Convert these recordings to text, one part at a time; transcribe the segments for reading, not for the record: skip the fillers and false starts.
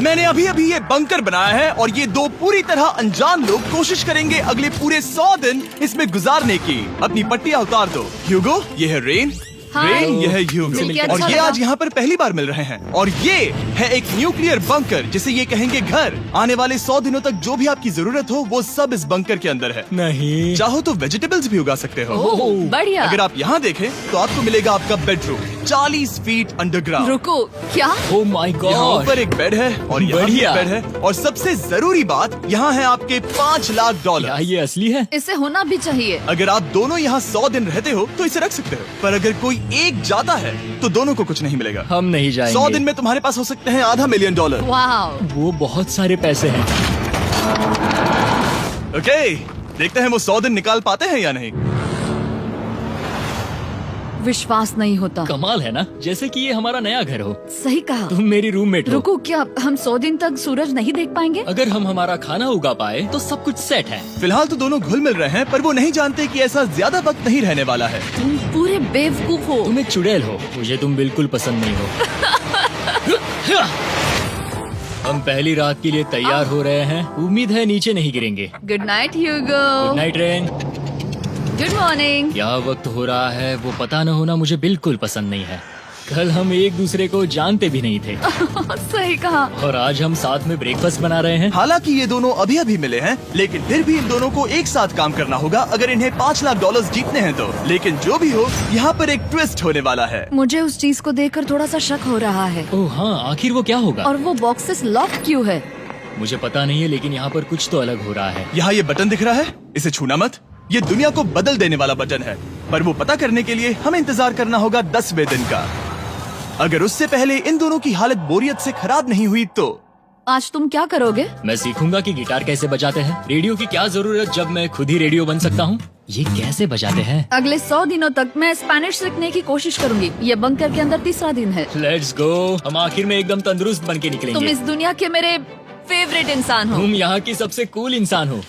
मैंने अभी अभी ये बंकर बनाया है और ये दो पूरी तरह अनजान लोग कोशिश करेंगे अगले पूरे 100 दिन इसमें गुजारने की। अपनी पट्टियाँ उतार दो। ह्यूगो, ये है रेन। रेन, ये है ह्यूगो और ये आज यहाँ पर पहली बार मिल रहे हैं। और ये है एक न्यूक्लियर बंकर जिसे ये कहेंगे घर। आने वाले 100 दिनों तक जो भी आपकी जरूरत हो वो सब इस बंकर के अंदर है। नहीं, चाहो तो वेजिटेबल्स भी उगा सकते हो। बढ़िया। अगर आप यहाँ देखें तो आपको मिलेगा आपका बेडरूम 40 फीट अंडरग्राउंड। रुको, क्या? ओह माय यहाँ गॉड, ऊपर एक बेड है और यहाँ भी एक बढ़िया। बेड है और सबसे जरूरी बात यहाँ है आपके $5 लाख। क्या ये असली है? इसे होना भी चाहिए। अगर आप दोनों यहाँ 100 दिन रहते हो तो इसे रख सकते हो, पर अगर कोई एक जाता है तो दोनों को कुछ नहीं मिलेगा। हम नहीं जाएंगे। 100 दिन में तुम्हारे पास हो सकते हैं $500 मिलियन। वाह, वो बहुत सारे पैसे हैं। ओके, देखते हैं वो 100 दिन निकाल पाते हैं या नहीं। विश्वास नहीं होता। कमाल है ना, जैसे कि ये हमारा नया घर हो। सही कहा। तुम मेरी रूममेट हो। रुको, क्या हम 100 दिन तक सूरज नहीं देख पाएंगे? अगर हम हमारा खाना उगा पाए तो सब कुछ सेट है। फिलहाल तो दोनों घुल मिल रहे हैं, पर वो नहीं जानते कि ऐसा ज्यादा वक्त नहीं रहने वाला है। तुम पूरे बेवकूफ हो। तुम एक चुड़ैल हो, मुझे तुम बिल्कुल पसंद नहीं हो। हम पहली रात के लिए तैयार हो रहे हैं। उम्मीद है नीचे नहीं गिरेंगे। Good night Hugo. Good night Rain. Good morning. क्या वक्त हो रहा है वो पता न होना मुझे बिल्कुल पसंद नहीं है। कल हम एक दूसरे को जानते भी नहीं थे सही कहा। और आज हम साथ में ब्रेकफास्ट बना रहे हैं। हालांकि ये दोनों अभी अभी मिले हैं, लेकिन फिर भी इन दोनों को एक साथ काम करना होगा अगर इन्हें $5 लाख जीतने हैं तो। लेकिन जो भी हो, यहाँ पर एक ट्विस्ट होने वाला है। मुझे उस चीज को देखकर थोड़ा सा शक हो रहा है। ओह हाँ, आखिर वो क्या होगा? और वो बॉक्सेस लॉक क्यों है? मुझे पता नहीं है, लेकिन यहाँ पर कुछ तो अलग हो रहा है। यहाँ ये बटन दिख रहा है, इसे छूना मत। ये दुनिया को बदल देने वाला बटन है, पर वो पता करने के लिए हमें इंतजार करना होगा 10वें दिन का। अगर उससे पहले इन दोनों की हालत बोरियत से खराब नहीं हुई तो आज तुम क्या करोगे? मैं सीखूंगा कि गिटार कैसे बजाते हैं। रेडियो की क्या जरूरत जब मैं खुद ही रेडियो बन सकता हूँ। ये कैसे बजाते हैं? अगले 100 दिनों तक मैं स्पेनिश सीखने की कोशिश करूंगी। ये बंकर के अंदर तीसरा दिन है। Let's go. हम आखिर में एकदम तंदुरुस्त बन के तुम निकलेंगे। इस दुनिया के मेरे फेवरेट इंसान हो। तुम यहाँ की सबसे कूल इंसान हो।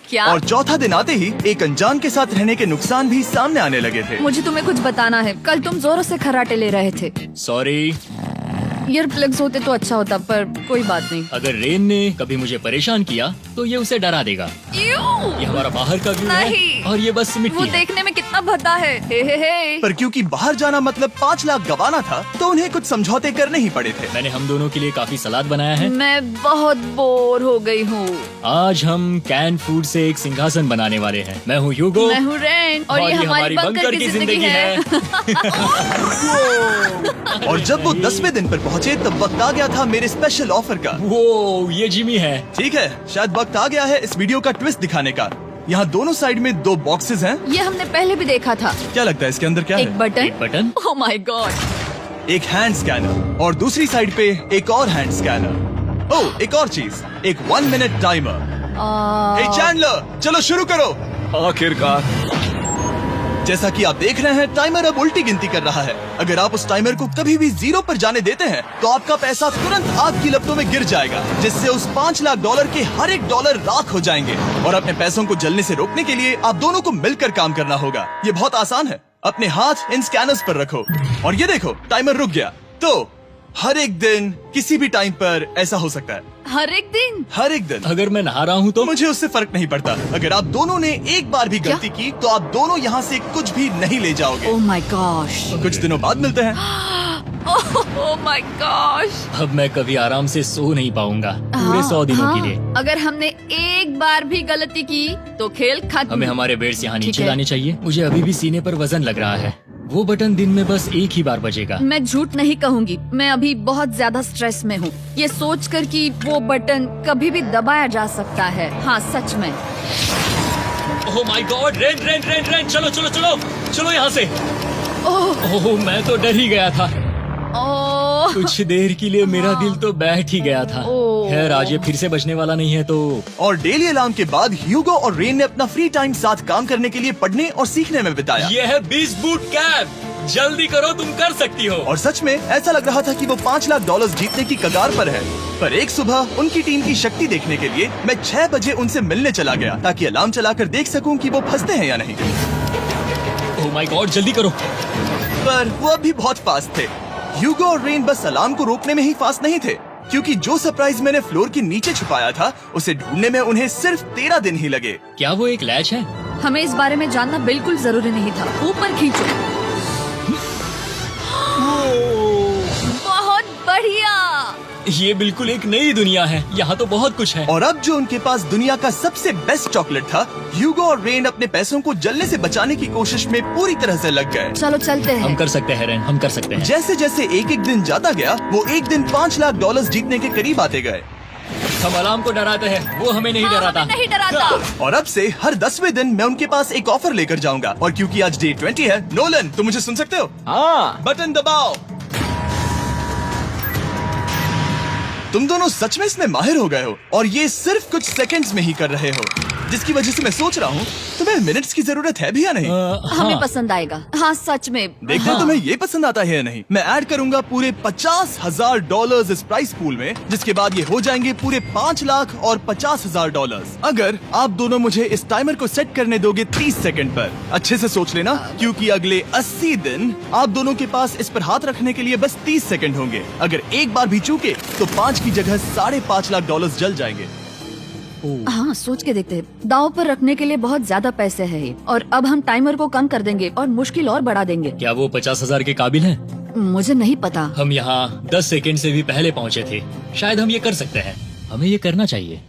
क्या? और चौथा दिन आते ही एक अनजान के साथ रहने के नुकसान भी सामने आने लगे थे। मुझे तुम्हें कुछ बताना है। कल तुम जोरों से खर्राटे ले रहे थे। सॉरी। ईयर प्लग्स होते तो अच्छा होता, पर कोई बात नहीं। अगर रेन ने कभी मुझे परेशान किया तो ये उसे डरा देगा। ये हमारा बाहर का व्यू है नहीं। और ये बस वो मिट्टी है। देखने में कितना भद्दा है। हे। पर क्योंकि बाहर जाना मतलब 5 लाख गंवाना था, तो उन्हें कुछ समझौते करने ही पड़े थे। मैंने हम दोनों के लिए काफी सलाद बनाया है। मैं बहुत बोर हो गई हूँ। आज हम कैन फूड से एक सिंहासन बनाने वाले हैं। मैं हूँ ह्यूगो मैं हूँ रेन और ये हमारी बंकर की जिंदगी है। और जब वो 10वें दिन पर पहुँचे तब वक्त आ गया था मेरे स्पेशल ऑफर का। वो ये जिमी है। ठीक है, शायद वक्त आ गया है इस वीडियो का ट्विस्ट दिखाने का। यहाँ दोनों साइड में 2 बॉक्सेस हैं। ये हमने पहले भी देखा था। क्या लगता है इसके अंदर क्या एक है? बटन। एक बटन। Oh my God. एक हैंड स्कैनर और दूसरी साइड पे एक और हैंड स्कैनर। ओह, एक और चीज, एक 1 मिनट टाइमर। हे चैंडलर, चलो शुरू करो। आखिरकार। जैसा कि आप देख रहे हैं, टाइमर अब उल्टी गिनती कर रहा है। अगर आप उस टाइमर को कभी भी 0 पर जाने देते हैं तो आपका पैसा तुरंत आपकी लपटों में गिर जाएगा, जिससे उस $5 लाख के हर एक डॉलर राख हो जाएंगे। और अपने पैसों को जलने से रोकने के लिए आप दोनों को मिलकर काम करना होगा। ये बहुत आसान है। अपने हाथ इन स्कैनर्स पर रखो और ये देखो, टाइमर रुक गया। तो हर एक दिन किसी भी टाइम पर ऐसा हो सकता है। हर एक दिन? हर एक दिन। अगर मैं नहा रहा हूँ तो मुझे उससे फर्क नहीं पड़ता। अगर आप दोनों ने एक बार भी गलती की तो आप दोनों यहाँ से कुछ भी नहीं ले जाओगे। Oh my gosh. कुछ दिनों बाद मिलते हैं। Oh my gosh. अब मैं कभी आराम से सो नहीं पाऊंगा पूरे 100 दिनों के लिए। अगर हमने एक बार भी गलती की तो खेल खत्म। हमें हमारे बेड्स यहाँ ठीक नीचे है। लाने चाहिए। मुझे अभी भी सीने पर वजन लग रहा है। वो बटन दिन में बस एक ही बार बजेगा। मैं झूठ नहीं कहूँगी, मैं अभी बहुत ज्यादा स्ट्रेस में हूँ, ये सोचकर कि वो बटन कभी भी दबाया जा सकता है। हाँ सच में। ओह my God, rain rain rain rain, चलो चलो चलो चलो यहाँ से। ओह मैं तो डर ही गया था। ओह कुछ देर के लिए मेरा दिल तो बैठ ही गया था। ओह। खैर आज ये फिर से बचने वाला नहीं है तो। और डेली अलार्म के बाद ह्यूगो और रेन ने अपना फ्री टाइम साथ काम करने के लिए पढ़ने और सीखने में बिताया। ये है 20 बूट कैप। जल्दी करो, तुम कर सकती हो। और सच में ऐसा लग रहा था कि वो $5 लाख जीतने की कगार पर है। पर एक सुबह उनकी टीम की शक्ति देखने के लिए मैं 6 बजे उनसे मिलने चला गया, ताकि अलार्म चलाकर देख सकूं कि वो फंसते हैं या नहीं। ओह माय गॉड, जल्दी करो। पर वो अब भी बहुत फास्ट थे। ह्यूगो और रेन बस अलार्म को रोकने में ही फास्ट नहीं थे, क्योंकि जो सरप्राइज मैंने फ्लोर के नीचे छुपाया था उसे ढूंढने में उन्हें सिर्फ 13 दिन ही लगे। क्या वो एक लैच है? हमें इस बारे में जानना बिल्कुल जरूरी नहीं था। ऊपर खींचो। बहुत बढ़िया। ये बिल्कुल एक नई दुनिया है, यहाँ तो बहुत कुछ है। और अब जो उनके पास दुनिया का सबसे बेस्ट चॉकलेट था, ह्यूगो और रेन अपने पैसों को जलने से बचाने की कोशिश में पूरी तरह से लग गए। चलो चलते हम हैं। कर सकते हैं रेन, हम कर सकते हैं। जैसे जैसे एक एक दिन जाता गया वो एक दिन $5 लाख जीतने के करीब आते गए। हम अलार्म को डराते हैं, वो हमें नहीं डराता। नहीं डराता। और अब से हर 10वें दिन मैं उनके पास एक ऑफर लेकर जाऊंगा। और क्योंकि आज डे 20 है, नोलन तुम मुझे सुन सकते हो? हाँ। बटन दबाओ। तुम दोनों सच में इसमें माहिर हो गए हो और ये सिर्फ कुछ सेकंड्स में ही कर रहे हो, जिसकी वजह से मैं सोच रहा हूँ तुम्हें मिनट्स की जरूरत है भी या नहीं। हमें पसंद आएगा। हाँ सच में। देखना तुम्हें ये पसंद आता है या नहीं। मैं ऐड करूंगा पूरे $50,000 इस प्राइस पूल में, जिसके बाद ये हो जाएंगे पूरे $5,50,000। अगर आप दोनों मुझे इस टाइमर को सेट करने दोगे 30 सेकंड पर। अच्छे से सोच लेना, क्योंकि अगले 80 दिन आप दोनों के पास इस पर हाथ रखने के लिए बस 30 सेकंड होंगे। अगर एक बार भी चूके तो 5 की जगह $5.5 लाख जल जाएंगे। हाँ सोच के देखते हैं। दाव पर रखने के लिए बहुत ज्यादा पैसे है ये। और अब हम टाइमर को कम कर देंगे और मुश्किल और बढ़ा देंगे। क्या वो 50,000 के काबिल हैं? मुझे नहीं पता। हम यहाँ 10 सेकंड से भी पहले पहुँचे थे। शायद हम ये कर सकते हैं। हमें ये करना चाहिए।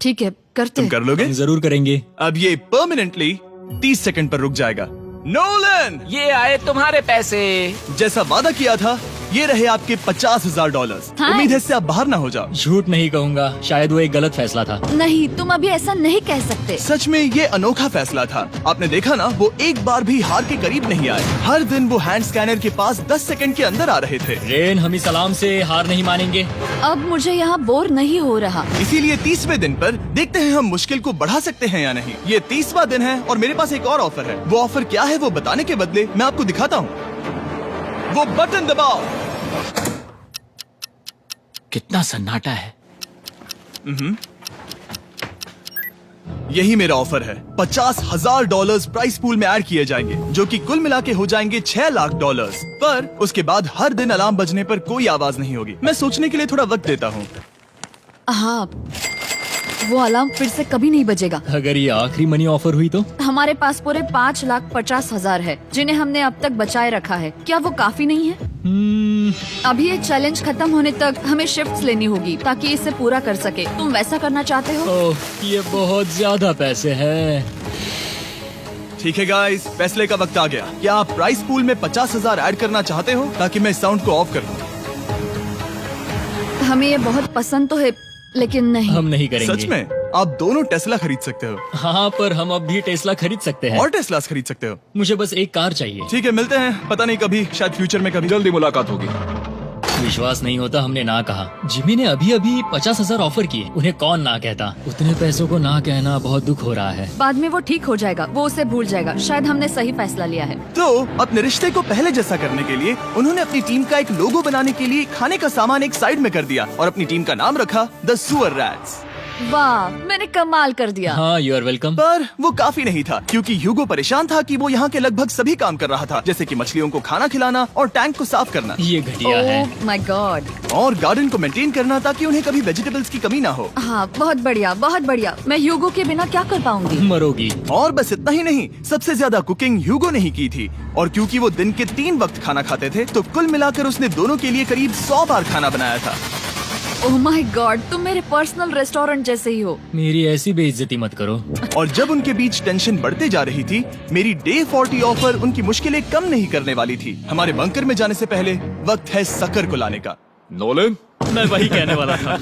ठीक है करते तुम कर लोगे? हम जरूर करेंगे। अब ये परमानेंटली 30 सेकंड पर रुक जाएगा। नोलन, ये आए तुम्हारे पैसे। जैसा वादा किया था, ये रहे आपके $50,000। हाँ। उम्मीद है इससे आप बाहर ना हो जाओ। झूठ नहीं कहूँगा, शायद वो एक गलत फैसला था। नहीं, तुम अभी ऐसा नहीं कह सकते। सच में ये अनोखा फैसला था। आपने देखा ना, वो एक बार भी हार के करीब नहीं आए। हर दिन वो हैंड स्कैनर के पास 10 सेकंड के अंदर आ रहे थे। रेन, हम इस अलार्म से हार नहीं मानेंगे। अब मुझे यहाँ बोर नहीं हो रहा। इसीलिए 30वें दिन पर देखते हैं हम मुश्किल को बढ़ा सकते हैं या नहीं। ये 30वां दिन है और मेरे पास एक और ऑफर है। वो ऑफर क्या है वो बताने के बदले मैं आपको दिखाता हूँ। वो बटन दबाओ। कितना सन्नाटा है। यही मेरा ऑफर है। $50,000 प्राइस पूल में ऐड किए जाएंगे, जो कि कुल मिला के हो जाएंगे $6 लाख। पर उसके बाद हर दिन अलार्म बजने पर कोई आवाज नहीं होगी। मैं सोचने के लिए थोड़ा वक्त देता हूँ। हाँ, वो अलार्म फिर से कभी नहीं बजेगा। अगर ये आखिरी मनी ऑफर हुई तो? हमारे पास पूरे 5,50,000 है, जिन्हें हमने अब तक बचाए रखा है। क्या वो काफी नहीं है? अभी ये चैलेंज खत्म होने तक हमें शिफ्ट्स लेनी होगी ताकि इसे पूरा कर सके। तुम वैसा करना चाहते हो? ओह, ये बहुत ज्यादा पैसे हैं। ठीक है गाइस, फैसले का वक्त आ गया। क्या आप प्राइस पूल में 50,000 ऐड करना चाहते हो ताकि मैं इस साउंड को ऑफ कर दूं? हमें ये बहुत पसंद तो है, लेकिन नहीं। हम नहीं करेंगे। सच में? आप दोनों टेस्ला खरीद सकते हो हाँ, पर हम अब भी टेस्ला खरीद सकते हैं। और टेस्लास खरीद सकते हो। मुझे बस एक कार चाहिए। ठीक है, मिलते हैं। पता नहीं कभी, शायद फ्यूचर में कभी। जल्दी मुलाकात होगी। विश्वास नहीं होता हमने ना कहा। जिमी ने अभी अभी 50,000 ऑफर किए। उन्हें कौन ना कहता। उतने पैसों को ना कहना बहुत दुख हो रहा है। बाद में वो ठीक हो जाएगा, वो उसे भूल जाएगा। शायद हमने सही फैसला लिया है। तो अपने रिश्ते को पहले जैसा करने के लिए उन्होंने अपनी टीम का एक लोगो बनाने के लिए खाने का सामान एक साइड में कर दिया और अपनी टीम का नाम रखा द सुअर रैट्स। वाह, मैंने कमाल कर दिया। हाँ, यू आर वेलकम। पर वो काफी नहीं था, क्योंकि ह्यूगो परेशान था कि वो यहाँ के लगभग सभी काम कर रहा था, जैसे कि मछलियों को खाना खिलाना और टैंक को साफ करना ये घटिया है। ओह माय गॉड। और गार्डन को मेंटेन करना ताकि उन्हें कभी वेजिटेबल्स की कमी ना हो। हाँ, बहुत बढ़िया, बहुत बढ़िया। मैं ह्यूगो के बिना क्या कर पाऊंगी? मरोगी। और बस इतना ही नहीं, सबसे ज्यादा कुकिंग ह्यूगो ने ही की थी। और क्योंकि वो दिन के 3 वक्त खाना खाते थे, तो कुल मिलाकर उसने दोनों के लिए करीब 100 बार खाना बनाया था। ओह माय गॉड, तुम मेरे पर्सनल रेस्टोरेंट जैसे ही हो। मेरी ऐसी बेइज्जती मत करो। और जब उनके बीच टेंशन बढ़ते जा रही थी, मेरी डे 40 ऑफर उनकी मुश्किलें कम नहीं करने वाली थी। हमारे बंकर में जाने से पहले वक्त है सकर को लाने का। नोलन। मैं वही कहने वाला था।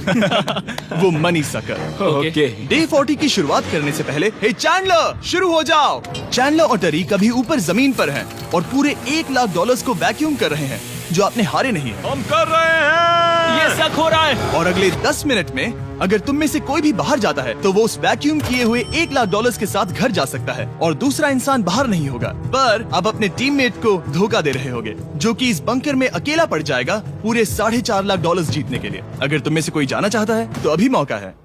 वो मनी सकर। ओके। डे 40 की शुरुआत करने से पहले, हे चैंडलर, शुरू हो जाओ। चैंडलर और टरीक अभी ऊपर जमीन पर हैं और पूरे $1 लाख को वैक्यूम कर रहे हैं, जो आपने हारे नहीं है। हम कर रहे हैं। ये शक हो रहा है। और अगले 10 मिनट में अगर तुम में से कोई भी बाहर जाता है, तो वो उस वैक्यूम किए हुए $1 लाख के साथ घर जा सकता है और दूसरा इंसान बाहर नहीं होगा। पर अब अपने टीममेट को धोखा दे रहे होगे, जो कि इस बंकर में अकेला पड़ जाएगा पूरे $4.5 लाख जीतने के लिए। अगर तुम में से कोई जाना चाहता है तो अभी मौका है।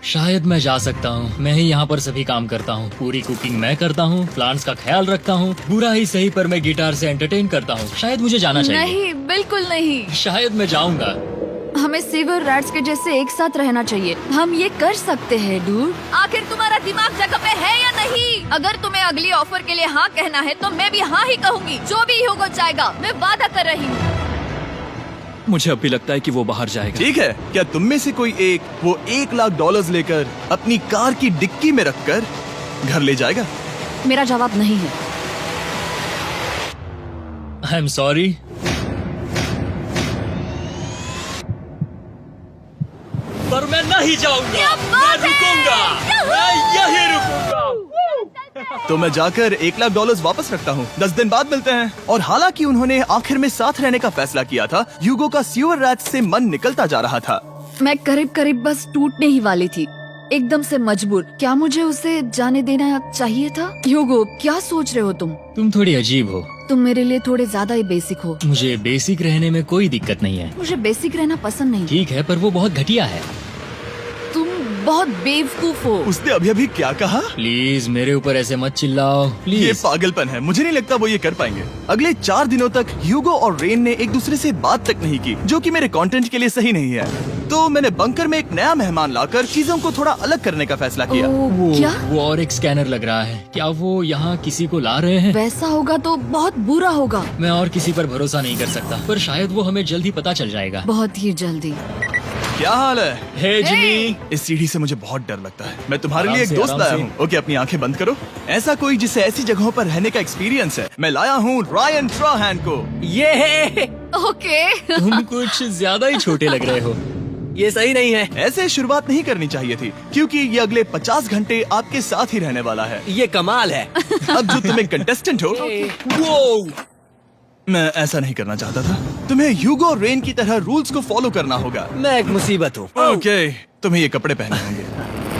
शायद मैं जा सकता हूँ। मैं ही यहाँ पर सभी काम करता हूँ। पूरी कुकिंग मैं करता हूँ, प्लांट्स का ख्याल रखता हूँ। बुरा ही सही, पर मैं गिटार से एंटरटेन करता हूँ। शायद मुझे जाना चाहिए। नहीं, बिल्कुल नहीं। शायद मैं जाऊंगा। हमें सीवर रैट्स के जैसे एक साथ रहना चाहिए। हम ये कर सकते हैं डूड। आखिर तुम्हारा दिमाग जगह पे है या नहीं? अगर तुम्हें अगली ऑफर के लिए हाँ कहना है तो मैं भी हाँ ही कहूँगी। जो भी होगा जाएगा, मैं वादा कर रही हूँ। मुझे अब भी लगता है कि वो बाहर जाएगा। ठीक है, क्या तुम में से कोई एक वो $1,00,000 लेकर अपनी कार की डिक्की में रखकर घर ले जाएगा? मेरा जवाब नहीं है। I am sorry. पर मैं नहीं जाऊंगा। क्या बात मैं रुकूंगा। है? मैं यही रुकूंगा। तो मैं जाकर $1,00,000 वापस रखता हूँ। 10 दिन बाद मिलते हैं। और हालांकि उन्होंने आखिर में साथ रहने का फैसला किया था, ह्यूगो का सीवर रैट से मन निकलता जा रहा था। मैं करीब करीब बस टूटने ही वाली थी, एकदम से मजबूर। क्या मुझे उसे जाने देना चाहिए था? ह्यूगो, क्या सोच रहे हो तुम? तुम थोड़ी अजीब हो। तुम मेरे लिए थोड़े ज्यादा ही बेसिक हो। मुझे बेसिक रहने में कोई दिक्कत नहीं है। मुझे बेसिक रहना पसंद नहीं। ठीक है, पर वो बहुत घटिया है। तुम बहुत बेवकूफ हो। उसने अभी अभी क्या कहा? प्लीज मेरे ऊपर ऐसे मत चिल्लाओ ये प्लीज। पागलपन है। मुझे नहीं लगता वो ये कर पाएंगे। अगले 4 दिनों तक ह्यूगो और रेन ने एक दूसरे से बात तक नहीं की, जो कि मेरे कंटेंट के लिए सही नहीं है। तो मैंने बंकर में एक नया मेहमान लाकर चीजों को थोड़ा अलग करने का फैसला किया। ओ, क्या? वो और एक स्कैनर लग रहा है। क्या वो यहाँ किसी को ला रहे हैं? वैसा होगा तो बहुत बुरा होगा। मैं और किसी पर भरोसा नहीं कर सकता, पर शायद वो हमें जल्द ही पता चल जाएगा। बहुत ही जल्दी। क्या हाल है? हे जिमी। इस सीढ़ी से मुझे बहुत डर लगता है। मैं तुम्हारे आराम लिए एक से, दोस्त आराम लाया से। हूँ। ओके, अपनी आंखें बंद करो। ऐसा कोई जिसे ऐसी जगहों पर रहने का एक्सपीरियंस है। मैं लाया हूँ रायन ट्राहैन को। ये ओके। तुम कुछ ज्यादा ही छोटे लग रहे हो। ये सही नहीं है। ऐसे शुरुआत नहीं करनी चाहिए थी, क्योंकि ये अगले 50 घंटे आपके साथ ही रहने वाला है। ये कमाल है। अब जो तुम एक कंटेस्टेंट हो, वो मैं ऐसा नहीं करना चाहता था। तुम्हें ह्यूगो और रेन की तरह रूल्स को फॉलो करना होगा। मैं एक मुसीबत हूँ। ओके, तुम्हें ये कपड़े पहनने होंगे।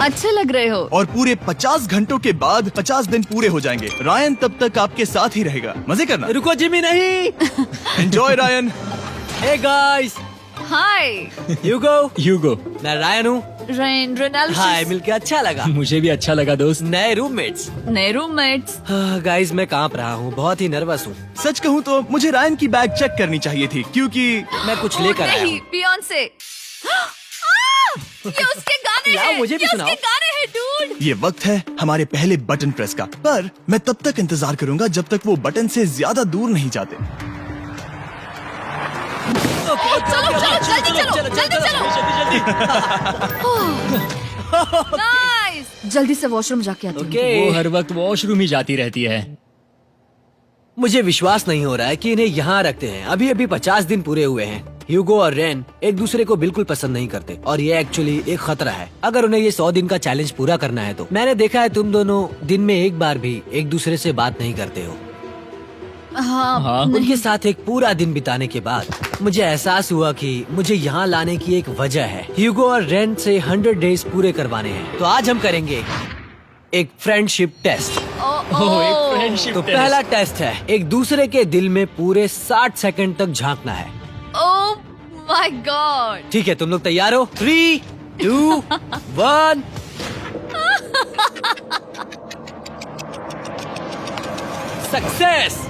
अच्छे लग रहे हो। और पूरे 50 घंटों के बाद 50 दिन पूरे हो जाएंगे। रायन तब तक आपके साथ ही रहेगा। मजे करना। रुको जिमी, नहीं। Enjoy Ryan. हे गाइस, हाय ह्यूगो, मैं रायन हूँ। Rain Reynold. हाय, मिलके अच्छा लगा। मुझे भी अच्छा लगा दोस्त। नए रूममेट्स। नए रूममेट्स। गाइस, मैं कांप रहा हूँ, बहुत ही नर्वस हूँ। सच कहूँ तो मुझे रायन की बैग चेक करनी चाहिए थी, क्योंकि मैं कुछ लेकर आया नहीं, हूँ। बियॉन्से। ये उसके गाने लाओ, हैं। मुझे भी ये सुनाओ। उसके गाने हैं डूड। ये वक्त है हमारे पहले बटन प्रेस का। पर मैं तब तक इंतजार करूंगा जब तक वो बटन से ज्यादा दूर नहीं जाते। चलो जल्दी नाइस। जल्दी से वॉशरूम जाके आती हूँ। ओके। वो हर वक्त वॉशरूम ही जाती रहती है। मुझे विश्वास नहीं हो रहा है कि इन्हें यहाँ रखते हैं। अभी अभी 50 दिन पूरे हुए हैं। ह्यूगो और रेन एक दूसरे को बिल्कुल पसंद नहीं करते और ये एक्चुअली एक खतरा है। अगर उन्हें ये 100 दिन का चैलेंज पूरा करना है तो। मैंने देखा है तुम दोनों दिन में एक बार भी एक दूसरे से बात नहीं करते हो। हाँ, उनके साथ एक पूरा दिन बिताने के बाद मुझे एहसास हुआ कि मुझे यहाँ लाने की एक वजह है। ह्यूगो और रेन से 100 डेज पूरे करवाने हैं। तो आज हम करेंगे एक फ्रेंडशिप टेस्ट। ओह, एक फ्रेंडशिप तो टेस्ट। पहला टेस्ट है, एक दूसरे के दिल में पूरे 60 सेकंड तक झांकना है। ओह माय गॉड। ठीक है, तुम लोग तैयार हो? 3, 2, 1। सक्सेस।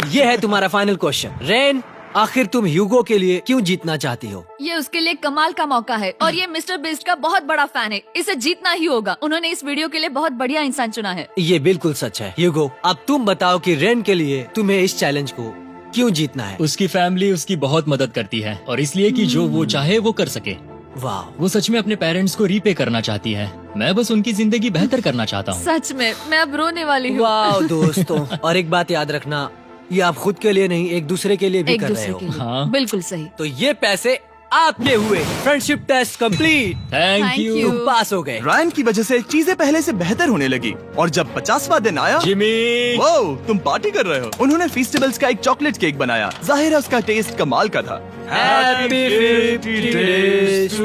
ये है तुम्हारा फाइनल क्वेश्चन। रेन, आखिर तुम ह्यूगो के लिए क्यों जीतना चाहती हो? ये उसके लिए कमाल का मौका है और ये मिस्टर बीस्ट का बहुत बड़ा फैन है। इसे जीतना ही होगा। उन्होंने इस वीडियो के लिए बहुत बढ़िया इंसान चुना है। ये बिल्कुल सच है। ह्यूगो, अब तुम बताओ कि रेन के लिए तुम्हें इस चैलेंज को क्यों जीतना है? उसकी फैमिली उसकी बहुत मदद करती है और इसलिए कि जो वो चाहे वो कर सके। वाह, वो सच में अपने पेरेंट्स को रीपे करना चाहती है। मैं बस उनकी जिंदगी बेहतर करना चाहता हूँ। सच में मैं अब रोने वाली हूँ। वाह दोस्तों, और एक बात याद रखना, ये आप खुद के लिए नहीं, एक दूसरे के लिए भी एक कर रहे दूसरे हो। के लिए। हाँ। बिल्कुल सही। तो ये पैसे आपके हुए। Friendship test complete. Thank Thank you you। तुम पास हो गए। रायन की वजह से चीजें पहले से बेहतर होने लगी। और जब 50वां दिन आया, जिमी। वो तुम पार्टी कर रहे हो। उन्होंने फीस्टेबल्स का एक चॉकलेट केक बनाया। जाहिर है उसका टेस्ट कमाल का था। Happy 50 days to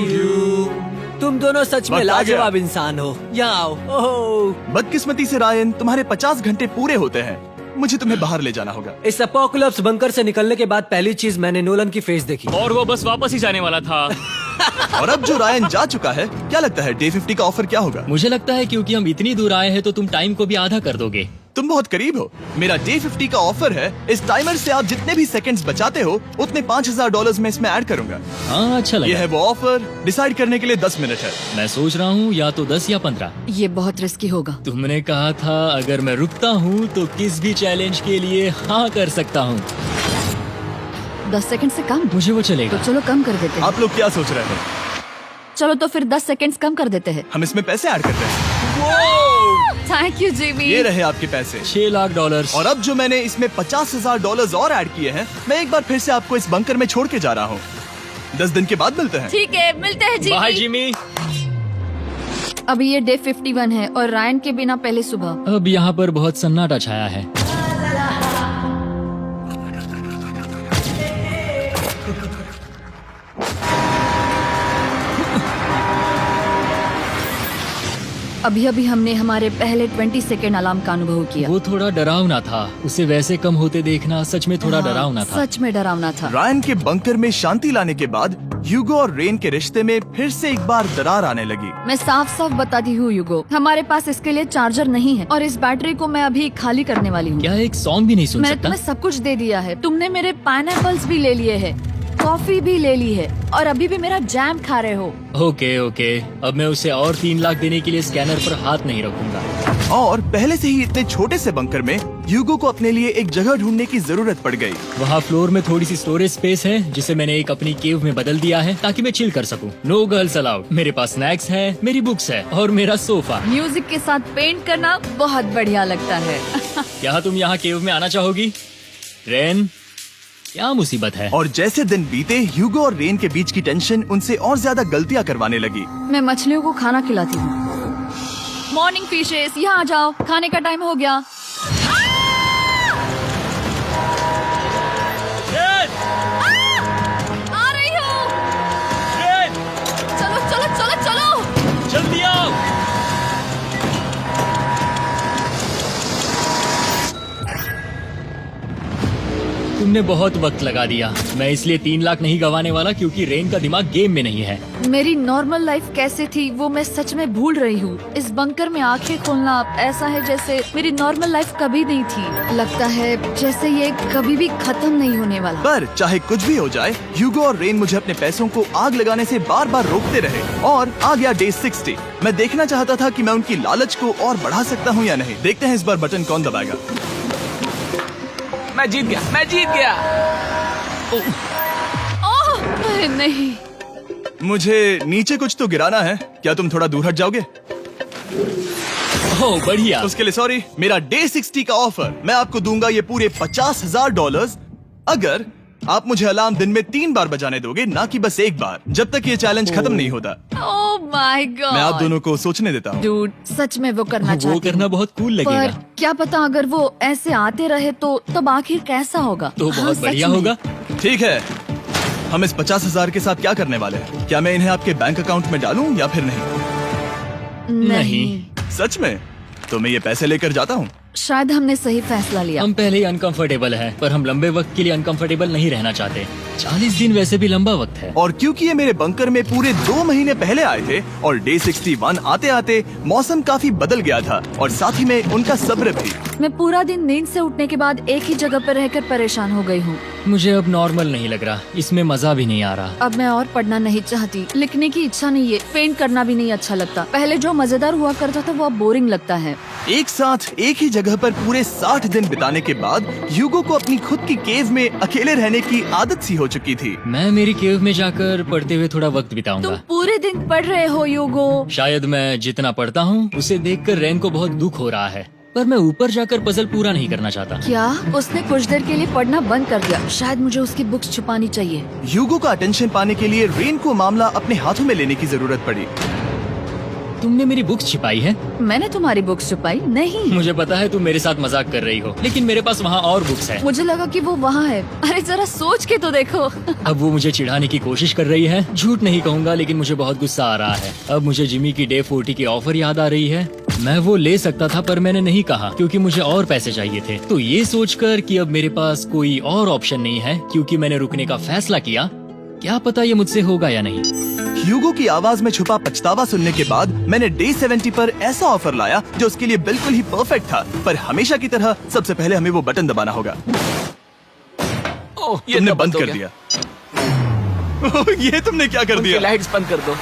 you। तुम दोनों सच में वक्त आ गया। लाजवाब इंसान हो। यहाँ आओ। ओह, बदकिस्मती से रायन, तुम्हारे 50 घंटे पूरे होते हैं। मुझे तुम्हें बाहर ले जाना होगा। इस अपोकलिप्स बंकर से निकलने के बाद पहली चीज मैंने नोलन की फेस देखी। और वो बस वापस ही जाने वाला था। और अब जो रायन जा चुका है, क्या लगता है डे 50 का ऑफर क्या होगा? मुझे लगता है क्योंकि हम इतनी दूर आए हैं तो तुम टाइम को भी आधा कर दोगे। तुम बहुत करीब हो। मेरा डे 50 का ऑफर है। इस टाइमर से आप जितने भी सेकंड्स बचाते हो उतने $5000 में इसमें ऐड करूंगा। हाँ अच्छा ये लगा। है वो ऑफर। डिसाइड करने के लिए 10 मिनट है। मैं सोच रहा हूँ या तो 10 या 15। ये बहुत रिस्की होगा। तुमने कहा था अगर मैं रुकता हूँ तो किस भी चैलेंज के लिए हाँ कर सकता हूँ। 10 सेकंड से कम? मुझे वो तो चलेगा। चलो कम कर देते हैं। आप लोग क्या सोच रहे हैं? चलो तो फिर 10 सेकंड्स कम कर देते हैं। हम इसमें पैसे ऐड करते हैं। Thank you Jimmy. ये रहे आपके पैसे। $6 लाख। और अब जो मैंने इसमें $50,000 और ऐड किए हैं, मैं एक बार फिर से आपको इस बंकर में छोड़ के जा रहा हूँ। 10 दिन के बाद मिलते हैं। ठीक है, मिलते हैं बाय जिमी। जिमी। अभी ये डे 51 है और रायन के बिना पहले सुबह। अब यहाँ पर बहुत सन्नाटा छाया है। अभी अभी हमने हमारे पहले 20 सेकेंड अलार्म का अनुभव किया। वो थोड़ा डरावना था। उसे वैसे कम होते देखना सच में थोड़ा हाँ, डरावना था। सच में डरावना था। रायन के बंकर में शांति लाने के बाद ह्यूगो और रेन के रिश्ते में फिर से एक बार दरार आने लगी। मैं साफ साफ बताती हूँ युगो, हमारे पास इसके लिए चार्जर नहीं है और इस बैटरी को मैं अभी खाली करने वाली हूँ। क्या एक सॉन्ग भी नहीं सुन मैंने सकता? तुम्हें सब कुछ दे दिया है। तुमने मेरे पाइनएप्पल्स भी ले लिए है, कॉफी भी ले ली है और अभी भी मेरा जैम खा रहे हो। ओके ओके, अब मैं उसे और 3 लाख देने के लिए स्कैनर पर हाथ नहीं रखूंगा। और पहले से ही इतने छोटे से बंकर में ह्यूगो को अपने लिए एक जगह ढूंढने की जरूरत पड़ गई। वहाँ फ्लोर में थोड़ी सी स्टोरेज स्पेस है जिसे मैंने एक अपनी केव में बदल दिया है ताकि मैं चिल कर सकूं। No girls allowed. मेरे पास स्नैक्स है, मेरी बुक्स है और मेरा सोफा। म्यूजिक के साथ पेंट करना बहुत बढ़िया लगता है। क्या तुम यहाँ केव में आना चाहोगी? रेन, क्या मुसीबत है? और जैसे दिन बीते ह्यूगो और रेन के बीच की टेंशन उनसे और ज्यादा गलतियां करवाने लगी। मैं मछलियों को खाना खिलाती हूँ। मॉर्निंग फिशेस, यहाँ आ जाओ, खाने का टाइम हो गया। आ रही हूँ। चलो चलो चलो चलो। जल्दी आओ। तुमने बहुत वक्त लगा दिया। मैं इसलिए 3 लाख नहीं गंवाने वाला क्योंकि रेन का दिमाग गेम में नहीं है। मेरी नॉर्मल लाइफ कैसे थी वो मैं सच में भूल रही हूँ। इस बंकर में आंखें खोलना ऐसा है जैसे मेरी नॉर्मल लाइफ कभी नहीं थी। लगता है जैसे ये कभी भी खत्म नहीं होने वाला। पर चाहे कुछ भी हो जाए, ह्यूगो और रेन मुझे अपने पैसों को आग लगाने से बार बार रोकते रहे। और आ गया डे 60। मैं देखना चाहता था कि मैं उनकी लालच को और बढ़ा सकता हूँ या नहीं। देखते हैं इस बार बटन कौन दबाएगा। मैं जीत गया, मैं जीत गया। ओह अरे नहीं। मुझे नीचे कुछ तो गिराना है। क्या तुम थोड़ा दूर हट जाओगे? ओह बढ़िया। उसके लिए सॉरी। मेरा डे 60 का ऑफर, मैं आपको दूंगा ये पूरे $50,000 अगर आप मुझे अलार्म दिन में 3 बार बजाने दोगे, ना कि बस एक बार, जब तक ये चैलेंज खत्म नहीं होता। ओह माय गॉड। मैं आप दोनों को सोचने देता हूँ। डूड, सच में वो करना वो चाहती करना हूँ। बहुत कूल पर लगेगा। क्या पता अगर वो ऐसे आते रहे तो तब आखिर कैसा होगा। तो हाँ, बहुत सच बढ़िया में। होगा। ठीक है, हम इस 50,000 के साथ क्या करने वाले हैं? क्या मैं इन्हें आपके बैंक अकाउंट में डालूं या फिर नहीं? नहीं। सच में? तो मैं ये पैसे लेकर जाता हूँ। शायद हमने सही फैसला लिया। हम पहले ही अनकंफर्टेबल हैं, पर हम लंबे वक्त के लिए अनकंफर्टेबल नहीं रहना चाहते। 40 दिन वैसे भी लंबा वक्त है। और क्योंकि ये मेरे बंकर में पूरे 2 महीने पहले आए थे और डे 61 आते आते मौसम काफी बदल गया था और साथ ही में उनका सब्र भी। मैं पूरा दिन नींद से उठने के बाद एक ही जगह पर रहकर परेशान हो गई हूँ। मुझे अब नॉर्मल नहीं लग रहा, इसमें मजा भी नहीं आ रहा। अब मैं और पढ़ना नहीं चाहती, लिखने की इच्छा नहीं है, पेंट करना भी नहीं अच्छा लगता। पहले जो मजेदार हुआ करता था वो अब बोरिंग लगता है। एक साथ एक ही जगह पर पूरे 60 दिन बिताने के बाद ह्यूगो को अपनी खुद की केव में अकेले रहने की आदत सी हो चुकी थी। मैं मेरी केव में जाकर पढ़ते हुए थोड़ा वक्त तुम बिताऊंगा। पूरे दिन पढ़ रहे हो योगो। शायद मैं जितना पढ़ता हूँ उसे देखकर रेन को बहुत दुख हो रहा है, पर मैं ऊपर जाकर पजल पूरा नहीं करना चाहता। क्या उसने कुछ देर के लिए पढ़ना बंद कर दिया? शायद मुझे उसकी बुक्स छुपानी चाहिए। ह्यूगो का अटेंशन पाने के लिए रेन को मामला अपने हाथों में लेने की जरूरत पड़ी। तुमने मेरी बुक्स छिपाई है? मैंने तुम्हारी बुक्स छुपाई नहीं। मुझे पता है तुम मेरे साथ मजाक कर रही हो, लेकिन मेरे पास वहाँ और बुक्स है। मुझे लगा कि वो वहाँ है। अरे जरा सोच के तो देखो। अब वो मुझे चिढ़ाने की कोशिश कर रही है। झूठ नहीं कहूँगा, लेकिन मुझे बहुत गुस्सा आ रहा है। अब मुझे जिमी की डे 40 की ऑफर याद आ रही है। मैं वो ले सकता था पर मैंने नहीं कहा क्योंकि मुझे और पैसे चाहिए थे। तो ये सोचकर कि अब मेरे पास कोई और ऑप्शन नहीं है क्योंकि मैंने रुकने का फैसला किया, क्या पता ये मुझसे होगा या नहीं। ह्यूगो की आवाज में छुपा पछतावा सुनने के बाद मैंने डे 70 पर ऐसा ऑफर लाया जो उसके लिए बिल्कुल ही परफेक्ट था। पर हमेशा की तरह सबसे पहले हमें वो बटन दबाना होगा। ओह, ये तुमने तो बंद हो कर गया। दिया। ओह, ये तुमने क्या कर उनकी दिया? लाइट्स बंद कर दो।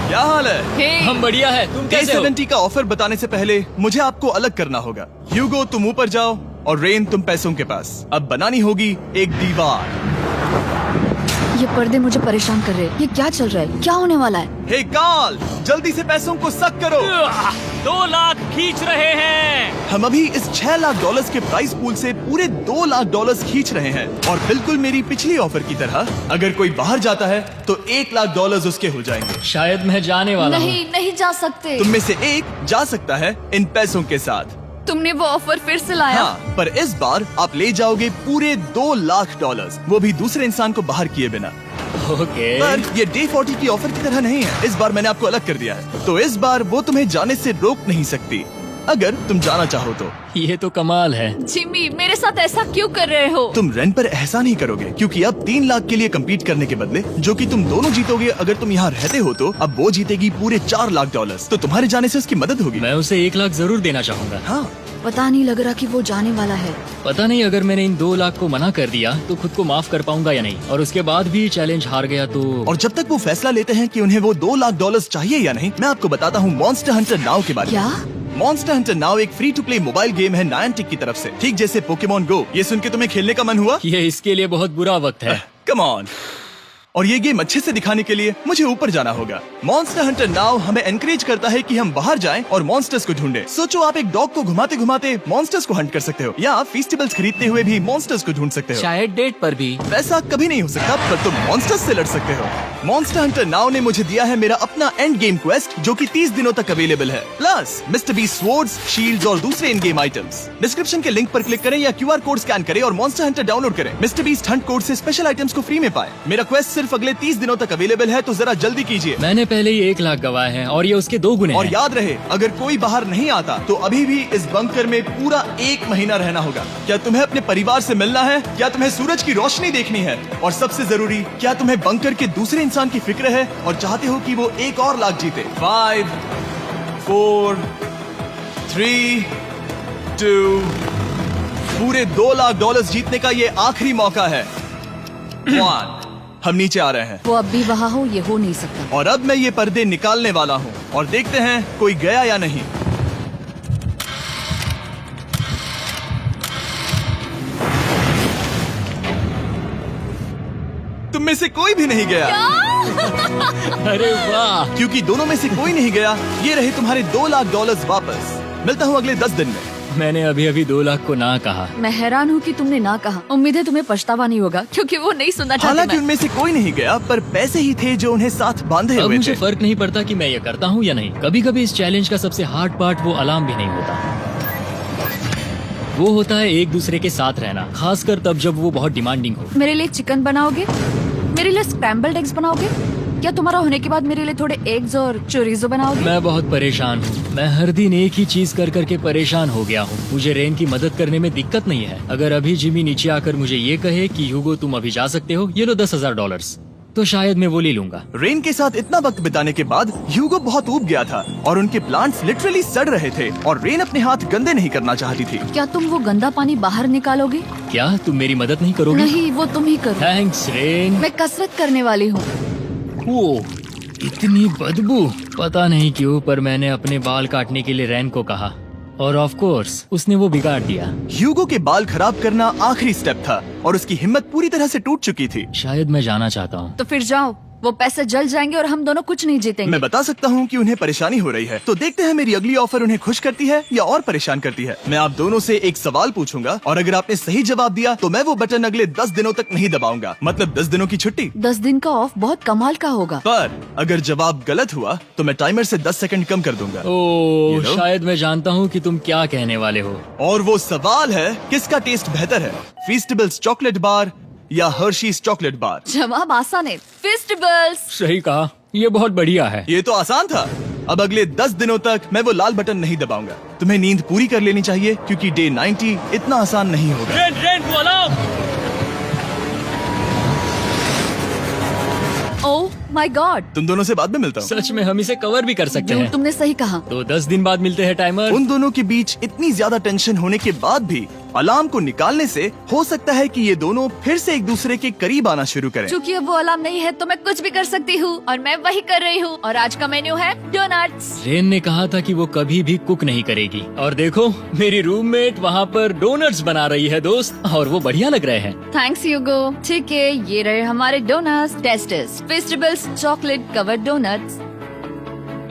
क्या हाल है? हे, हम बढ़िया है, तुम डे कैसे हो? 70 का ऑफर बताने से पहले मुझे आपको अलग करना होगा। ह्यूगो तुम ऊपर जाओ और रेन तुम पैसों के पास। अब बनानी होगी एक दीवार। ये पर्दे मुझे परेशान कर रहे हैं। ये क्या चल रहा है? क्या होने वाला है? हे कार्ल, जल्दी से पैसों को सक करो। 2 लाख खींच रहे हैं। हम अभी इस $6 लाख के प्राइस पूल से पूरे $2 लाख खींच रहे हैं। और बिल्कुल मेरी पिछली ऑफर की तरह अगर कोई बाहर जाता है तो $1 लाख उसके हो जाएंगे। शायद मैं जाने वाला हूँ। नहीं, नहीं जा सकते। तुम में से एक जा सकता है इन पैसों के साथ। तुमने वो ऑफर फिर से लाया? हाँ, पर इस बार आप ले जाओगे पूरे $2 लाख, वो भी दूसरे इंसान को बाहर किए बिना। ओके। पर ये डे 40 की ऑफर की तरह नहीं है। इस बार मैंने आपको अलग कर दिया है, तो इस बार वो तुम्हें जाने से रोक नहीं सकती अगर तुम जाना चाहो तो। ये तो कमाल है। जिमी, मेरे साथ ऐसा क्यों कर रहे हो? तुम रेंट पर एहसान नहीं करोगे क्योंकि अब 3 लाख के लिए कम्पीट करने के बदले जो कि तुम दोनों जीतोगे अगर तुम यहाँ रहते हो, तो अब वो जीतेगी पूरे $4 लाख। तो तुम्हारे जाने से उसकी मदद होगी। मैं उसे 1 लाख जरूर देना चाहूंगा। हाँ, पता नहीं लग रहा कि वो जाने वाला है। पता नहीं अगर मैंने इन 2 लाख को मना कर दिया तो खुद को माफ कर पाऊंगा या नहीं, और उसके बाद भी चैलेंज हार गया तो। और जब तक वो फैसला लेते हैं कि उन्हें वो $2 लाख चाहिए या नहीं, मैं आपको बताता हूँ मॉन्स्टर हंटर नाउ के बारे में। क्या? मॉन्स्टर हंटर नाउ एक free to play mobile game है नायंटिक की तरफ से, ठीक जैसे पोकेमॉन गो। ये सुन के तुम्हें खेलने का मन हुआ? ये इसके लिए बहुत बुरा वक्त है। Come on. और ये गेम अच्छे से दिखाने के लिए मुझे ऊपर जाना होगा। मॉन्स्टर हंटर नाउ हमें एनकरेज करता है कि हम बाहर जाएं और मॉन्स्टर्स को ढूंढें। सोचो आप एक डॉग को घुमाते घुमाते मॉन्स्टर्स को हंट कर सकते हो, या फेस्टिवल्स खरीदते हुए भी मॉन्स्टर्स को ढूंढ सकते हो। शायद डेट पर भी। वैसा कभी नहीं हो सकता, पर तुम मॉन्स्टर्स से लड़ सकते हो। मॉन्स्टर हंटर नाउ ने मुझे दिया है मेरा अपना एंड गेम क्वेस्ट जो कि 30 दिनों तक अवेलेबल है, plus mister beast swords, shields और दूसरे इन गेम आइटम्स। डिस्क्रिप्शन के लिंक पर क्लिक करें या QR कोड स्कैन करें और मॉन्स्टर हंटर डाउनलोड करें। मिस्टर बीस्ट हंट कोड से स्पेशल आइटम्स को फ्री में पाएं। मेरा क्वेस्ट सिर्फ अगले 30 दिनों तक अवेलेबल है, तो जरा जल्दी कीजिए। मैंने पहले ही 1 लाख गवाए हैं और ये उसके 2 गुने और हैं। याद रहे, अगर कोई बाहर नहीं आता तो अभी भी इस बंकर में पूरा 1 महीना रहना होगा। क्या तुम्हें अपने परिवार से मिलना है? क्या तुम्हें सूरज की रोशनी देखनी है? और सबसे जरूरी, क्या तुम्हें बंकर के दूसरे इंसान की फिक्र है और चाहते हो कि वो 1 और लाख जीते? 5, 4, 3, 2, पूरे $2 लाख जीतने का ये आखिरी मौका है। 1, हम नीचे आ रहे हैं वो अब भी वहाँ हो, ये हो नहीं सकता। और अब मैं ये पर्दे निकालने वाला हूँ और देखते हैं कोई गया या नहीं। तुम में से कोई भी नहीं गया। अरे वाह। क्योंकि दोनों में से कोई नहीं गया, ये रहे तुम्हारे $2 लाख वापस। मिलता हूँ अगले 10 दिन में। मैंने अभी अभी 2 लाख को ना कहा। मैं हैरान हूँ कि तुमने ना कहा। उम्मीद है तुम्हें पछतावा नहीं होगा, क्योंकि वो नहीं सुनना चाहते। हालांकि मैं। उनमें से कोई नहीं गया, पर पैसे ही थे जो उन्हें साथ बांधे अब हुए मुझे थे। फर्क नहीं पड़ता कि मैं ये करता हूँ या नहीं। कभी कभी इस चैलेंज का सबसे हार्ड पार्ट वो अलार्म भी नहीं होता, वो होता है एक दूसरे के साथ रहना, खासकर तब जब वो बहुत डिमांडिंग हो। मेरे लिए चिकन बनाओगे? मेरे लिए स्क्रैम्बल्ड एग्स बनाओगे? क्या तुम्हारा होने के बाद मेरे लिए थोड़े एग्स और चोरिजो बनाओगे? मैं बहुत परेशान हूँ। मैं हर दिन एक ही चीज कर करके परेशान हो गया हूँ। मुझे रेन की मदद करने में दिक्कत नहीं है। अगर अभी जिमी नीचे आकर मुझे ये कहे कि ह्यूगो तुम अभी जा सकते हो, ये लो $10,000, तो शायद मैं वो ले लूंगा। रेन के साथ इतना वक्त बिताने के बाद ह्यूगो बहुत ऊब गया था और उनके प्लांट्स लिटरली सड़ रहे थे और रेन अपने हाथ गंदे नहीं करना चाहती थी। क्या तुम वो गंदा पानी बाहर निकालोगे? क्या तुम मेरी मदद नहीं करोगे? नहीं, वो तुम ही करो। Thanks rain. मैं कसरत करने वाली हूँ। ओ, इतनी बदबू। पता नहीं क्यों, पर मैंने अपने बाल काटने के लिए रेन को कहा और ऑफ कोर्स उसने वो बिगाड़ दिया। ह्यूगो के बाल खराब करना आखिरी स्टेप था और उसकी हिम्मत पूरी तरह से टूट चुकी थी। शायद मैं जाना चाहता हूँ। तो फिर जाओ, वो पैसे जल जाएंगे और हम दोनों कुछ नहीं जीतेंगे। मैं बता सकता हूँ कि उन्हें परेशानी हो रही है, तो देखते हैं मेरी अगली ऑफर उन्हें खुश करती है या और परेशान करती है। मैं आप दोनों से एक सवाल पूछूंगा और अगर आपने सही जवाब दिया तो मैं वो बटन अगले 10 दिनों तक नहीं दबाऊंगा, मतलब 10 दिनों की छुट्टी। 10 दिन का ऑफ बहुत कमाल का होगा। पर अगर जवाब गलत हुआ तो मैं टाइमर से 10 सेकंड कम कर दूंगा। ओ, You know? शायद मैं जानता हूँ कि तुम क्या कहने वाले हो। और वो सवाल है, किसका टेस्ट बेहतर है, फेस्टिवल्स चॉकलेट बार या हर्शीज चॉकलेट बार? जवाब आसान है, फेस्टिवल्स। सही कहा, ये बहुत बढ़िया है। ये तो आसान था। अब अगले 10 दिनों तक मैं वो लाल बटन नहीं दबाऊंगा। तुम्हें नींद पूरी कर लेनी चाहिए क्योंकि डे 90 इतना आसान नहीं होगा। रेन वो अलार्म। ओह माय गॉड, तुम दोनों से बाद में मिलता हूँ। सच में हम इसे कवर भी कर सकते हैं। तुमने सही कहा। तो 10 दिन बाद मिलते हैं टाइमर। उन दोनों के बीच इतनी ज्यादा टेंशन होने के बाद भी अलार्म को निकालने से हो सकता है कि ये दोनों फिर से एक दूसरे के करीब आना शुरू करें। क्योंकि अब वो अलार्म नहीं है तो मैं कुछ भी कर सकती हूँ और मैं वही कर रही हूँ। और आज का मेन्यू है डोनट्स। रेन ने कहा था कि वो कभी भी कुक नहीं करेगी और देखो मेरी रूममेट वहाँ पर डोनट्स बना रही है दोस्त, और वो बढ़िया लग रहे हैं। Thanks Hugo. ठीक है, ये रहे हमारे donuts. Tasters festivals chocolate covered donuts.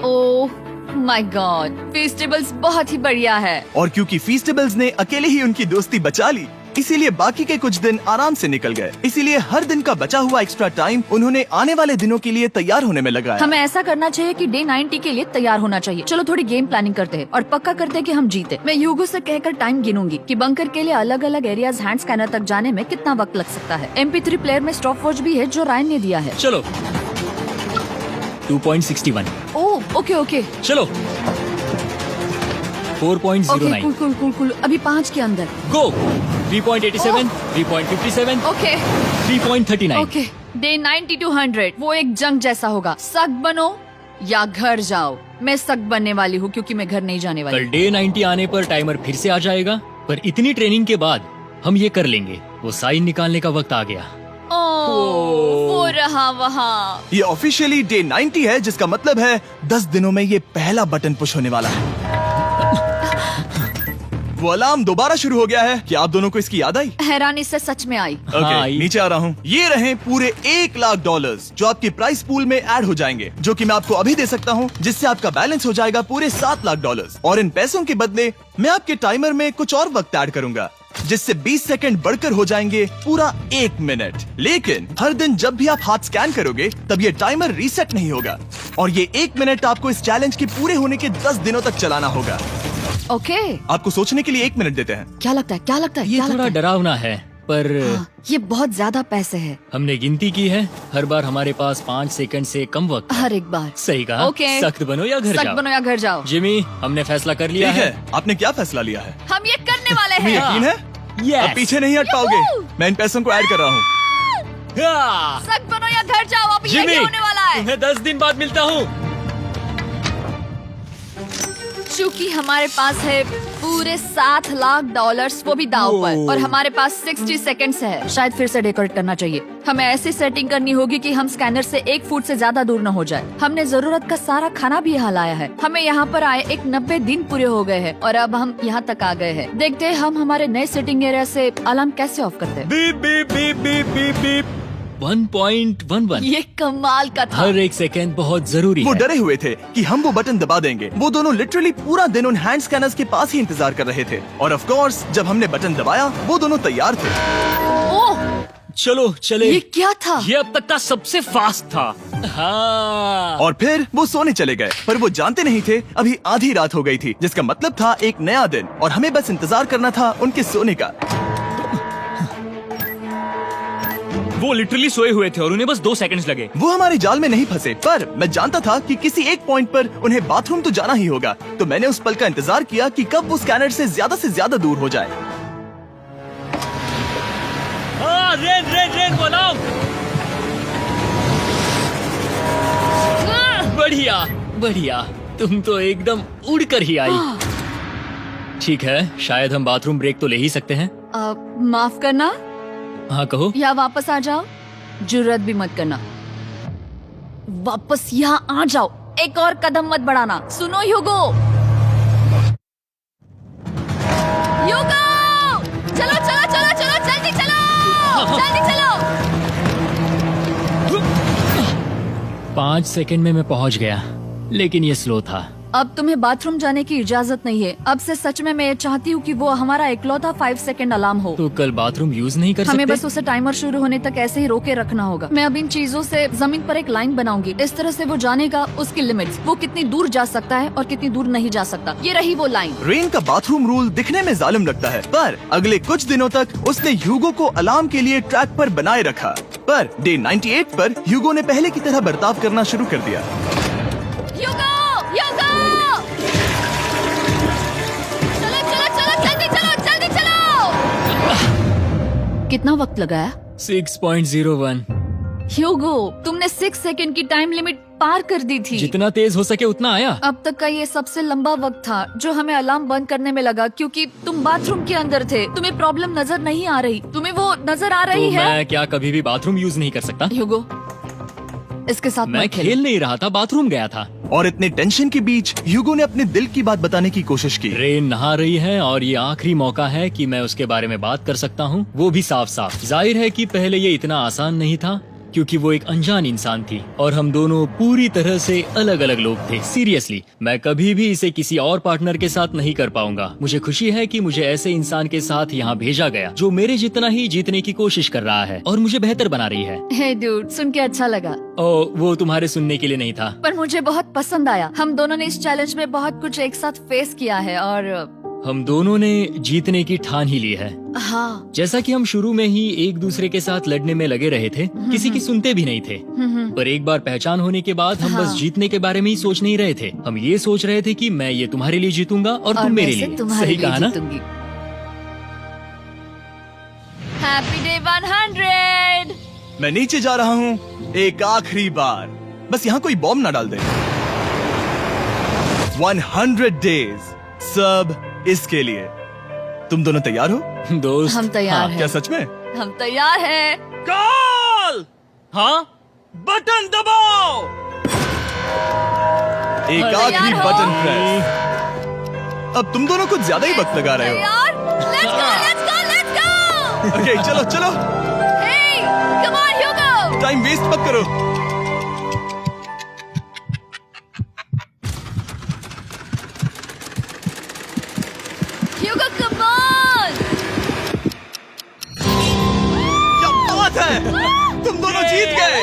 Oh my god, festivals बहुत ही बढ़िया है। और क्योंकि फीस्टेबल्स ने अकेले ही उनकी दोस्ती बचा ली, इसीलिए बाकी के कुछ दिन आराम से निकल गए। इसीलिए हर दिन का बचा हुआ एक्स्ट्रा टाइम उन्होंने आने वाले दिनों के लिए तैयार होने में लगाया। हमें ऐसा करना चाहिए कि डे 90 के लिए तैयार होना चाहिए। चलो थोड़ी गेम प्लानिंग करते हैं और पक्का करते हैं कि हम जीते। मैं ह्यूगो से कहकर टाइम गिनूंगी कि बंकर के लिए अलग अलग एरियाज हैंड स्कैनर तक जाने में कितना वक्त लग सकता है। MP3 प्लेयर में स्टॉप वॉच भी है जो रायन ने दिया है। चलो 2.61। ओह ओके ओके चलो 4.09। Okay cool cool cool cool. अभी 5 के अंदर। गो 3.87, 3.57, ओके 3.39। ओके। डे 90 to 100 वो एक जंग जैसा होगा। सख्त बनो या घर जाओ। मैं सख्त बनने वाली हूँ क्योंकि मैं घर नहीं जाने वाली। कल डे 90 आने पर टाइमर फिर से आ जाएगा, पर इतनी ट्रेनिंग के बाद हम ये कर लेंगे। वो साइन निकालने का वक्त आ गया। वो रहा वहाँ। ये ऑफिशियली डे 90 है, जिसका मतलब है 10 दिनों में ये पहला बटन पुश होने वाला है। वो अलार्म दोबारा शुरू हो गया है। क्या आप दोनों को इसकी याद आई? हैरानी से सच में आई। ओके, नीचे आ रहा हूँ। ये रहे पूरे $1 लाख जो आपके प्राइस पूल में ऐड हो जाएंगे, जो कि मैं आपको अभी दे सकता हूँ, जिससे आपका बैलेंस हो जाएगा पूरे $7 लाख। और इन पैसों के बदले मैं आपके टाइमर में कुछ और वक्त ऐड करूंगा, जिससे 20 सेकंड बढ़कर हो जाएंगे पूरा 1 मिनट। लेकिन हर दिन जब भी आप हाथ स्कैन करोगे तब ये टाइमर रीसेट नहीं होगा, और ये 1 मिनट आपको इस चैलेंज के पूरे होने के 10 दिनों तक चलाना होगा। ओके। आपको सोचने के लिए 1 मिनट देते हैं। क्या लगता है, क्या लगता है? ये क्या थोड़ा लगता है? डरावना है, पर हाँ, ये बहुत ज्यादा पैसे है। हमने गिनती की है, हर बार हमारे पास 5 सेकंड से कम वक्त। हर एक बार। सही कहा। ओके। सख्त बनो या घर सख्त जाओ। बनो या घर जाओ। जिमी, हमने फैसला कर लिया ठीक है। है, आपने क्या फैसला लिया है? हम ये करने वाले तुम्हें हैं। यकीन है? Yes. अब पीछे नहीं हट पाओगे। मैं इन पैसों को ऐड कर रहा हूँ। हाँ। सख्त बनो या घर जाओ। अब यही जिमी, होने वाला है। तुम्हें 10 दिन बाद मिलता हूँ। चूंकि हमारे पास है पूरे $7 लाख, वो भी दाव पर, और हमारे पास 60 सेकंड्स है। शायद फिर से डेकोरेट करना चाहिए। हमें ऐसी सेटिंग करनी होगी कि हम स्कैनर से 1 फुट से ज्यादा दूर न हो जाए। हमने जरूरत का सारा खाना भी यहाँ लाया है। हमें यहाँ पर आए 90 दिन पूरे हो गए हैं और अब हम यहाँ तक आ गए हैं। देखते हैं हम हमारे नए सेटिंग एरिया से अलार्म कैसे ऑफ करते हैं। Beep beep beep beep beep beep. 1.11। ये कमाल का था। हर एक सेकंड बहुत जरूरी वो है। डरे हुए थे कि हम वो बटन दबा देंगे। वो दोनों लिटरली पूरा दिन उन हैंड स्कैनर्स के पास ही इंतजार कर रहे थे, और ऑफ कोर्स जब हमने बटन दबाया वो दोनों तैयार थे। ओह, चलो चले। ये क्या था? ये अब तक का सबसे फास्ट था। हाँ। और फिर वो सोने चले गए, पर वो जानते नहीं थे अभी आधी रात हो गई थी, जिसका मतलब था एक नया दिन, और हमें बस इंतजार करना था उनके सोने का। वो लिटरली सोए हुए थे और उन्हें बस 2 सेकंड्स लगे। वो हमारे जाल में नहीं फंसे, पर मैं जानता था कि किसी एक पॉइंट पर उन्हें बाथरूम तो जाना ही होगा, तो मैंने उस पल का इंतजार किया कि कब वो स्कैनर से ज्यादा दूर हो जाए। हाँ, रेन बोलाओ। बढ़िया बढ़िया, तुम तो एकदम उड़कर ही आई। ठीक है, शायद हम बाथरूम ब्रेक तो ले ही सकते हैं। माफ करना हाँ कहो। या वापस आ जाओ। जुर्रत भी मत करना। वापस यहाँ आ जाओ। एक और कदम मत बढ़ाना। सुनो ह्यूगो। ह्यूगो, चलो चलो चलो चलो, जल्दी चलो, जल्दी चलो। 5 सेकंड में मैं पहुंच गया, लेकिन ये स्लो था। अब तुम्हें बाथरूम जाने की इजाजत नहीं है। अब से सच में मैं चाहती हूँ कि वो हमारा इकलौता 5 सेकंड अलार्म हो। तो कल बाथरूम यूज नहीं कर हमें सकते? बस उसे टाइमर शुरू होने तक ऐसे ही रोके रखना होगा। मैं अब इन चीजों से जमीन पर एक लाइन बनाऊंगी। इस तरह से वो जानेगा उसकी लिमिट्स, वो कितनी दूर जा सकता है और कितनी दूर नहीं जा सकता। ये रही वो लाइन। रेन का बाथरूम रूल दिखने में जालिम लगता है, पर अगले कुछ दिनों तक उसने ह्यूगो को अलार्म के लिए ट्रैक पर बनाए रखा। पर डे 98 पर ह्यूगो ने पहले की तरह बर्ताव करना शुरू कर दिया। ह्यूगो, ह्यूगो! कितना वक्त लगाया? 6.01। ह्यूगो, तुमने 6 सेकंड की टाइम लिमिट पार कर दी थी। जितना तेज हो सके उतना आया। अब तक का ये सबसे लंबा वक्त था जो हमें अलार्म बंद करने में लगा, क्योंकि तुम बाथरूम के अंदर थे। तुम्हें प्रॉब्लम नजर नहीं आ रही। तुम्हें वो नजर आ रही तो है? मैं क्या कभी भी बाथरूम यूज नहीं कर सकता? ह्यूगो, इसके साथ मैं मत खेलो। खेल नहीं रहा था, बाथरूम गया था। और इतने टेंशन के बीच ह्यूगो ने अपने दिल की बात बताने की कोशिश की। रेन नहा रही है और ये आखिरी मौका है कि मैं उसके बारे में बात कर सकता हूँ, वो भी साफ साफ। जाहिर है कि पहले ये इतना आसान नहीं था, क्योंकि वो एक अनजान इंसान थी और हम दोनों पूरी तरह से अलग अलग लोग थे। सीरियसली, मैं कभी भी इसे किसी और पार्टनर के साथ नहीं कर पाऊंगा। मुझे खुशी है कि मुझे ऐसे इंसान के साथ यहाँ भेजा गया जो मेरे जितना ही जीतने की कोशिश कर रहा है और मुझे बेहतर बना रही है। हे डूड, सुन के अच्छा लगा, वो तुम्हारे सुनने के लिए नहीं था। पर मुझे बहुत पसंद आया। हम दोनों ने इस चैलेंज में बहुत कुछ एक साथ फेस किया है और हम दोनों ने जीतने की ठान ही ली है। हाँ, जैसा कि हम शुरू में ही एक दूसरे के साथ लड़ने में लगे रहे थे, किसी की सुनते भी नहीं थे। पर एक बार पहचान होने के बाद हम बस हाँ। जीतने के बारे में ही सोच नहीं रहे थे। हम ये सोच रहे थे कि मैं ये तुम्हारे लिए जीतूंगा और तुम मेरे मैं इसे लिए। तुम्हारे सही लिए कहा ना? जीतूंगी। Happy day 100। मैं नीचे जा रहा हूँ एक आखिरी बार, बस यहाँ कोई बॉम्ब ना डाल दे। 100 डेज, सब इसके लिए। तुम दोनों तैयार हो? दोस्त, हम तैयार हाँ, हैं। क्या सच में? हम तैयार हैं। कॉल! हाँ, बटन दबाओ। एक तैयार आखिरी हो? Button press. अब तुम दोनों कुछ ज्यादा ही वक्त लगा रहे हो। तैयार? Let's go, let's go, let's go! Okay, चलो चलो, Hey, come on, Hugo! Time waste मत करो। Hugo, come on! क्या बात है, तुम दोनों जीत गए।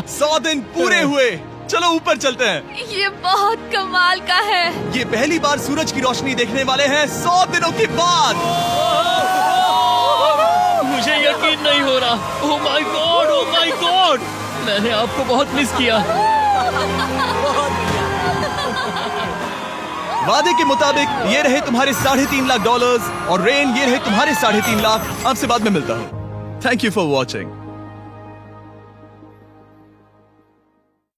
100 दिन पूरे हुए। चलो ऊपर चलते हैं। ये बहुत कमाल का है। ये पहली बार सूरज की रोशनी देखने वाले हैं 100 दिनों के बाद। मुझे यकीन नहीं हो रहा। ओह my God, oh my God, मैंने आपको बहुत मिस किया। वादे के मुताबिक ये रहे तुम्हारे $3.5 लाख और रेन ये रहे तुम्हारे 3.5 लाख। आपसे बाद में मिलता हूँ। Thank you for watching.